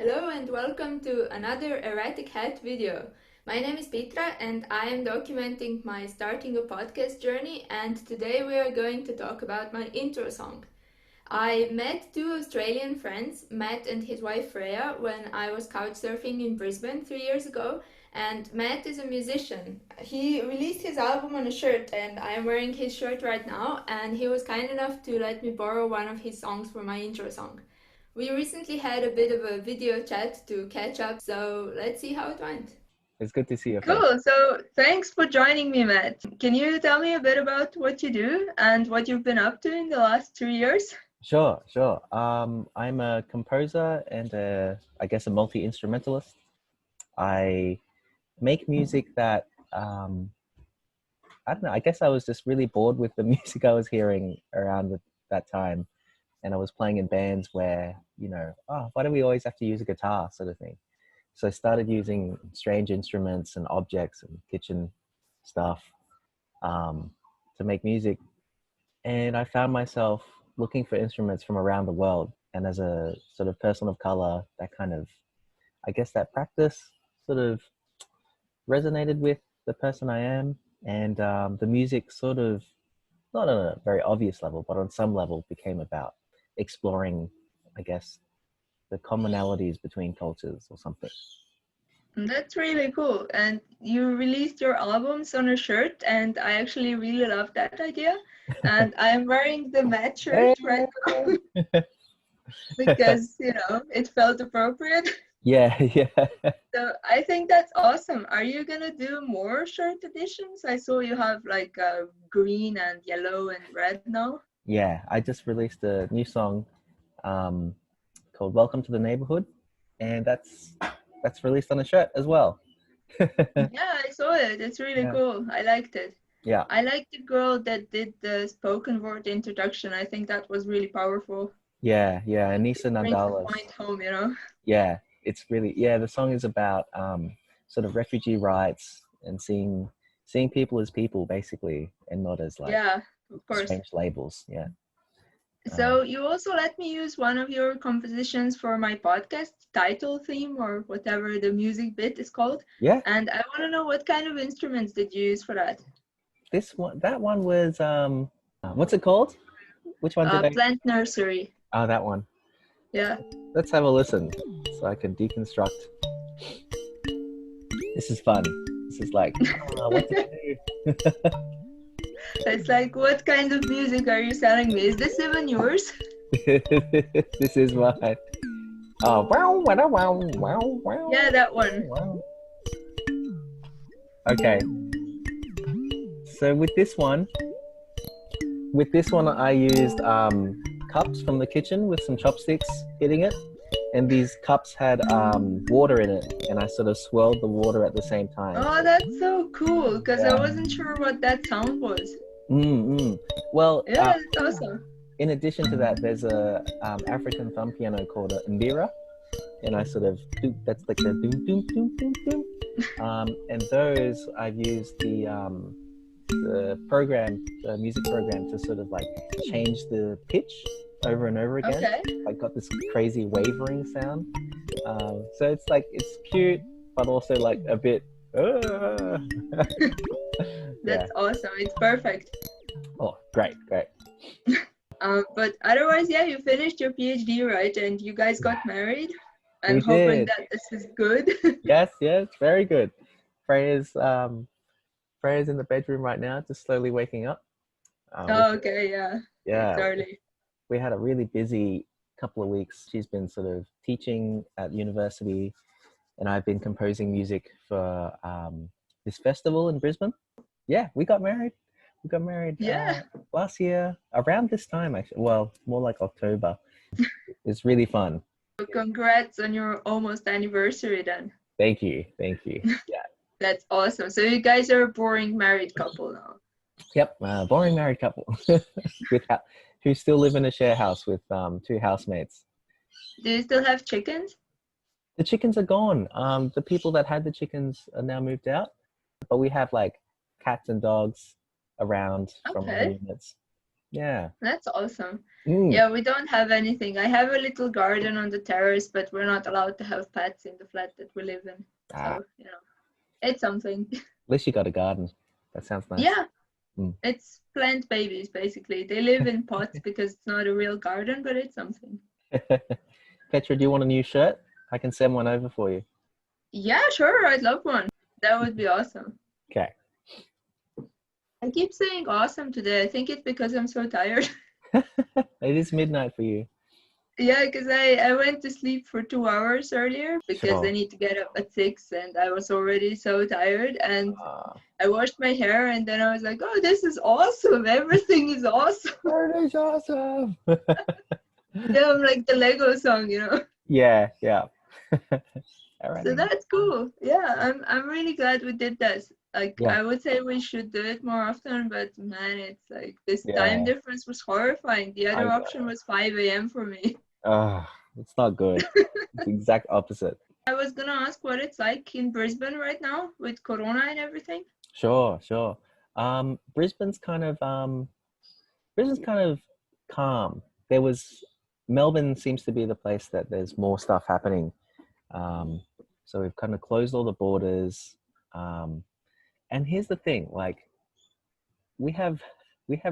Hello and welcome to another Erratic Hat video. My name is Petra and I am documenting my starting a podcast journey, and today we are going to talk about my intro song. I met two Australian friends, Matt and his wife Freya, when I was couchsurfing in Brisbane 3 years ago, and Matt is a musician. He released his album on a shirt and I am wearing his shirt right now, and he was kind enough to let me borrow one of his songs for my intro song. We recently had a bit of a video chat to catch up, so let's see how it went. It's good to see your face. Cool. So thanks for joining me, Matt. Can you tell me a bit about what you do and what you've been up to in the last 3 years? Sure. I'm a composer and I guess a multi-instrumentalist. I make music that, I don't know, I guess I was just really bored with the music I was hearing around at that time. And I was playing in bands where, why do we always have to use a guitar sort of thing? So I started using strange instruments and objects and kitchen stuff to make music. And I found myself looking for instruments from around the world. And as a sort of person of color, that kind of, I guess that practice sort of resonated with the person I am. And the music sort of, not on a very obvious level, but on some level became about exploring, I guess, the commonalities between cultures or something. That's really cool. And you released your albums on a shirt, and I actually really love that idea. And I'm wearing the Matt shirt right now because, it felt appropriate. Yeah. So I think that's awesome. Are you gonna do more shirt editions? I saw you have like green and yellow and red now. Yeah, I just released a new song called Welcome to the Neighborhood, and that's released on a shirt as well. Yeah, I saw it. It's really cool. I liked it. Yeah. I like the girl that did the spoken word introduction. I think that was really powerful. Yeah, Anissa Brings the Nadala's. point home. Yeah, it's really, the song is about sort of refugee rights and seeing people as people, basically, and not as like of course. strange labels. Yeah. So you also let me use one of your compositions for my podcast title theme, or whatever the music bit is called. Yeah. And I want to know, what kind of instruments did you use for that? That one was what's it called? Which one did I? Plant Nursery. Oh, that one. Yeah. Let's have a listen so I can deconstruct. This is fun. This is like, what to do? It's like, what kind of music are you selling me? Is this even yours? This is mine. Oh, wow. Yeah, that one. Wow. Okay. So with this one I used cups from the kitchen with some chopsticks hitting it, and these cups had water in it, and I sort of swirled the water at the same time. Oh, that's so cool, because I wasn't sure what that sound was. Well, yeah, it's awesome. In addition to that, there's a African thumb piano called an mbira, and I sort of do, that's like the doom doom doom doom doom. And those I've used the music program to sort of like change the pitch over and over again. Okay. I got this crazy wavering sound. So it's like, it's cute, but also like a bit. That's awesome. It's perfect. Oh, great. But otherwise, you finished your PhD, right? And you guys got married. I'm hoping that this is good. Yes, very good. Freya's in the bedroom right now, just slowly waking up. Okay, yeah. Yeah. It's early. We had a really busy couple of weeks. She's been sort of teaching at university, and I've been composing music for this festival in Brisbane. Yeah, we got married. Last year, around this time, actually. Well, more like October. It's really fun. So congrats on your almost anniversary then. Thank you. Yeah. That's awesome. So you guys are a boring married couple now. Yep, boring married couple who still live in a share house with two housemates. Do you still have chickens? The chickens are gone. The people that had the chickens are now moved out, but we have like cats and dogs around from our units. Yeah. That's awesome. Mm. Yeah, we don't have anything. I have a little garden on the terrace, but we're not allowed to have pets in the flat that we live in. Ah, So, it's something. at least you got a garden. That sounds nice. Yeah, Mm. it's plant babies basically. They live in pots because it's not a real garden, but it's something. Petra, do you want a new shirt? I can send one over for you. Yeah, sure, I'd love one. That would be awesome. Okay. I keep saying awesome today. I think it's because I'm so tired. It is midnight for you. Yeah, because I went to sleep for 2 hours earlier because I Sure. need to get up at 6 and I was already so tired and Ah, I washed my hair and then I was like, oh, this is awesome. Everything is awesome. that is awesome. Yeah, I'm like the Lego song. Yeah, yeah. So Alrighty. that's cool. Yeah, I'm really glad we did this. Like Yeah, I would say we should do it more often, but man, it's like this time yeah. difference was horrifying. The I other know. option was 5 a.m. for me. It's not good. It's the exact opposite. I was gonna ask what it's like in Brisbane right now with Corona and everything. Sure, sure. Brisbane's kind of calm. There was Melbourne seems to be the place that there's more stuff happening. Um, so we've kind of closed all the borders. And here's the thing, like we have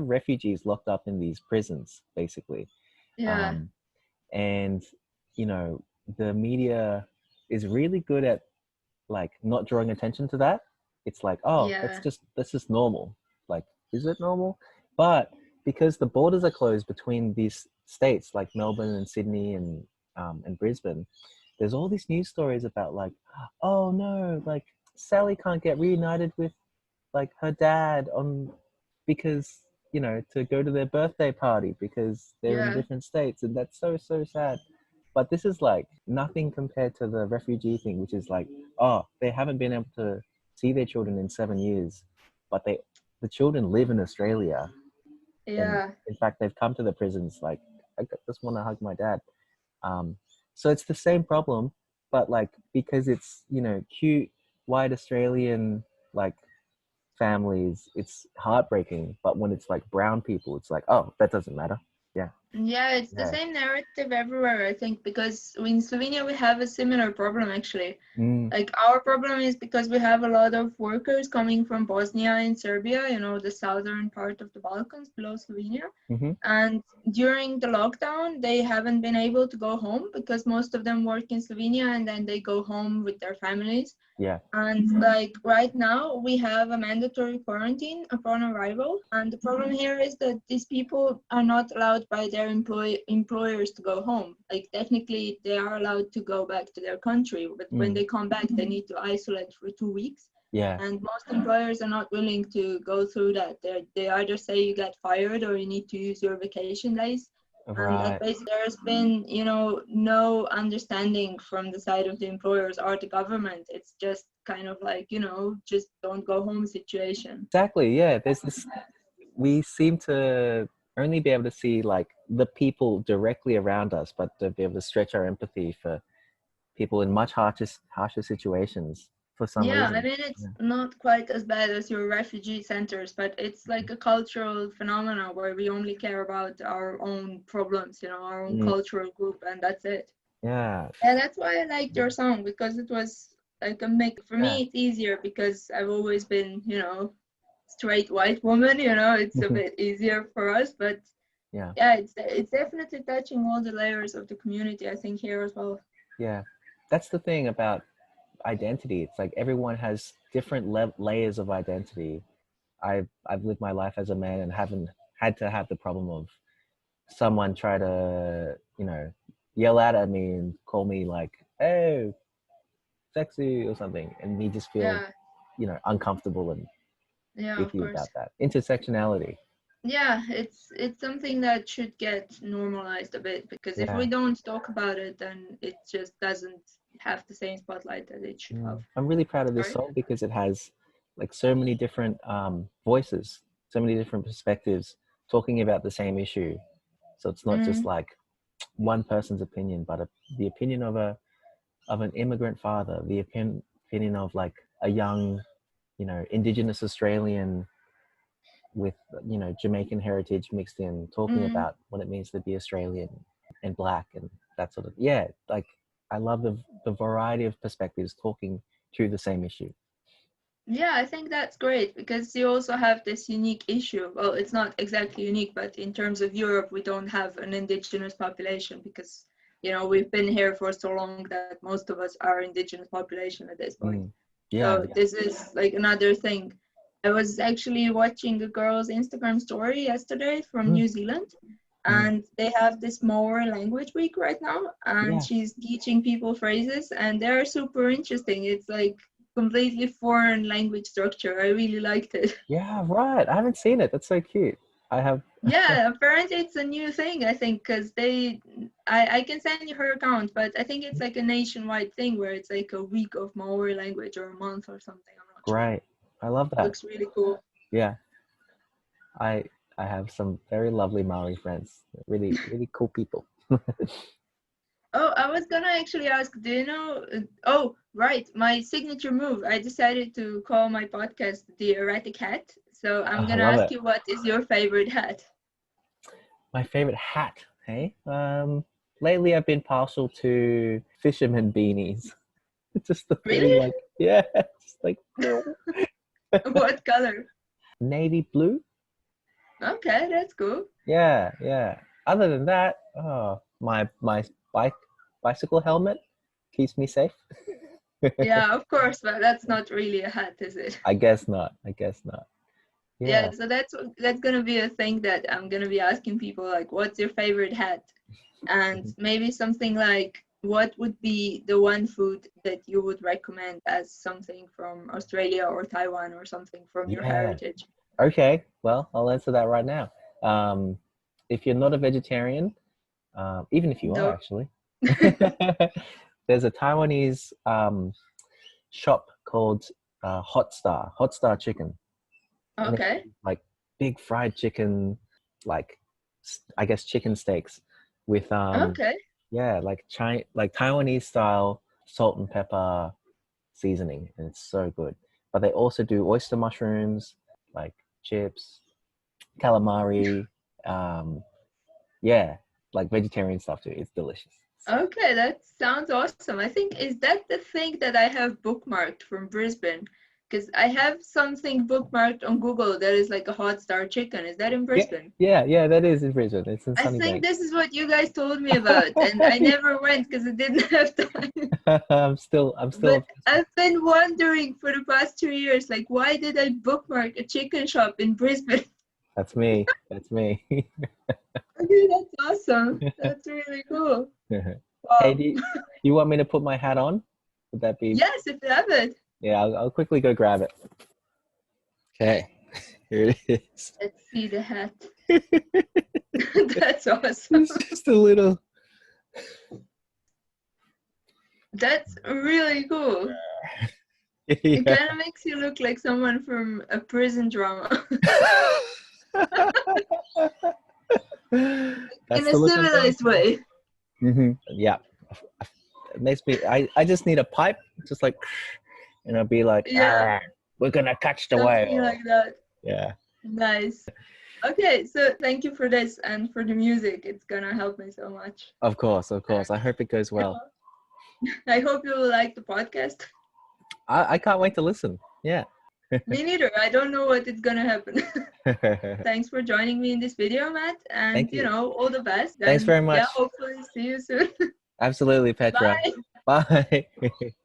refugees locked up in these prisons, basically. Yeah, Um, and you know, the media is really good at like not drawing attention to that. It's like, oh, yeah, that's just normal. Like, is it normal? But because the borders are closed between these states like Melbourne and Sydney and Brisbane, there's all these news stories about like, oh no, like Sally can't get reunited with like her dad on because to go to their birthday party because they're in yeah, different states, and that's so sad. But this is like nothing compared to the refugee thing, which is like, oh, they haven't been able to see their children in 7 years, but the children live in Australia, and yeah, in fact they've come to the prisons like, just want to hug my dad. um, so it's the same problem, but like because it's cute white Australian like families, it's heartbreaking. But when it's like brown people, it's like, oh, that doesn't matter. Yeah, yeah. It's the yeah. same narrative everywhere, I think, because in Slovenia we have a similar problem actually. Mm, Like our problem is because we have a lot of workers coming from Bosnia and Serbia, the southern part of the Balkans below Slovenia. mm-hmm. And during the lockdown, they haven't been able to go home because most of them work in Slovenia and then they go home with their families. Yeah. And like right now, we have a mandatory quarantine upon arrival. And the problem here is that these people are not allowed by their employers to go home. Like technically, they are allowed to go back to their country, but when they come back, they need to isolate for 2 weeks. Yeah. And most employers are not willing to go through that. They either say you get fired or you need to use your vacation days. And Right. basically, there's been, no understanding from the side of the employers or the government. It's just kind of like, just don't go home situation. Exactly. Yeah. There's this. We seem to only be able to see like the people directly around us, but to be able to stretch our empathy for people in much harsher situations for some Yeah, I reason. mean, it's Yeah. not quite as bad as your refugee centers, but it's like a cultural phenomenon where we only care about our own problems, our own Mm, cultural group, and that's it. yeah. And that's why I liked your song because it was like a mix. For Yeah. me, it's easier because I've always been, straight white woman. It's a bit easier for us. But Yeah. yeah, it's definitely touching all the layers of the community. I think here as well. Yeah. That's the thing about identity. It's like everyone has different layers of identity. I've lived my life as a man and haven't had to have the problem of someone try to yell out at me and call me like, hey, sexy or something, and me just feel Yeah, uncomfortable and yeah, of icky course. about that. Intersectionality. Yeah, it's something that should get normalized a bit because if Yeah. we don't talk about it, then it just doesn't have the same spotlight that it should have. I'm really proud of this Sorry? song because it has like so many different voices, so many different perspectives talking about the same issue. So it's not just Mm, like one person's opinion, but the opinion of an immigrant father, the opinion of like a young, Indigenous Australian with, you know, Jamaican heritage mixed in, talking Mm. about what it means to be Australian and black and that sort of, yeah, like I love the variety of perspectives talking through the same issue. Yeah, I think that's great because you also have this unique issue. Well, it's not exactly unique, but in terms of Europe, we don't have an indigenous population because, you know, we've been here for so long that most of us are indigenous population at this point. Yeah, So this is like another thing. I was actually watching a girl's Instagram story yesterday from New Zealand, and they have this Maori language week right now, and yeah, she's teaching people phrases, and they're super interesting. It's like completely foreign language structure. I really liked it. yeah, right. I haven't seen it. That's so cute. I have. Yeah, apparently it's a new thing, I think, because I can send you her account, but I think it's like a nationwide thing where it's like a week of Maori language or a month or something. I'm not sure. Great. I love that. Looks really cool. Yeah. I have some very lovely Maori friends. Really, really cool people. Oh, I was gonna actually ask, do you know? Oh, right, my signature move. I decided to call my podcast the Erratic Hat. So I'm I gonna love ask it. you, what is your favorite hat? My favorite hat, hey? Lately I've been partial to fisherman beanies. Just the really, Really? like, yeah, just like What color? navy blue. Okay, that's cool. Yeah, yeah. Other than that, oh, my bicycle helmet keeps me safe. Yeah, of course, but that's not really a hat, is it? I guess not. I guess not. Yeah, Yeah. so that's gonna be a thing that I'm gonna be asking people, like, what's your favorite hat? And maybe something like, what would be the one food that you would recommend as something from Australia or Taiwan or something from your Yeah. heritage? Okay. Well, I'll answer that right now. If you're not a vegetarian, even if you are Nope. actually, there's a Taiwanese shop called Hot Star Chicken. And it's Okay. like big fried chicken, like I guess chicken steaks with Okay. yeah, like Taiwanese style salt and pepper seasoning, and it's so good. But they also do oyster mushrooms, like chips, calamari, yeah, like vegetarian stuff too. It's delicious. Okay, that sounds awesome. I think, is that the thing that I have bookmarked from Brisbane? Because I have something bookmarked on Google that is like a hot star chicken. Is that in Brisbane? Yeah, that is in Brisbane. It's in I think Sunnybank. this is what you guys told me about, and I never went because I didn't have time. I'm still. But I've been wondering for the past 2 years, like, why did I bookmark a chicken shop in Brisbane? That's me. That's me. Okay, that's awesome. That's really cool. Hey, Wow. do you want me to put my hat on? Would that be? Yes, if you have it. Yeah, I'll quickly go grab it. Okay, here it is. Let's see the hat. That's awesome. It's just a little. That's really cool. Yeah. It kind of makes you look like someone from a prison drama. That's In a civilized way. Yeah, it makes me. I just need a pipe, just like, and I'll be like, Yeah. we're gonna catch the Something whale. like that. Yeah. Nice. Okay, so thank you for this and for the music. It's gonna help me so much. Of course. I hope it goes well. I hope you will like the podcast. I can't wait to listen. Yeah. Me neither. I don't know what is gonna happen. Thanks for joining me in this video, Matt. And Thank you. All the best. Thanks very much. Yeah, hopefully see you soon. Absolutely, Petra. Bye. Bye.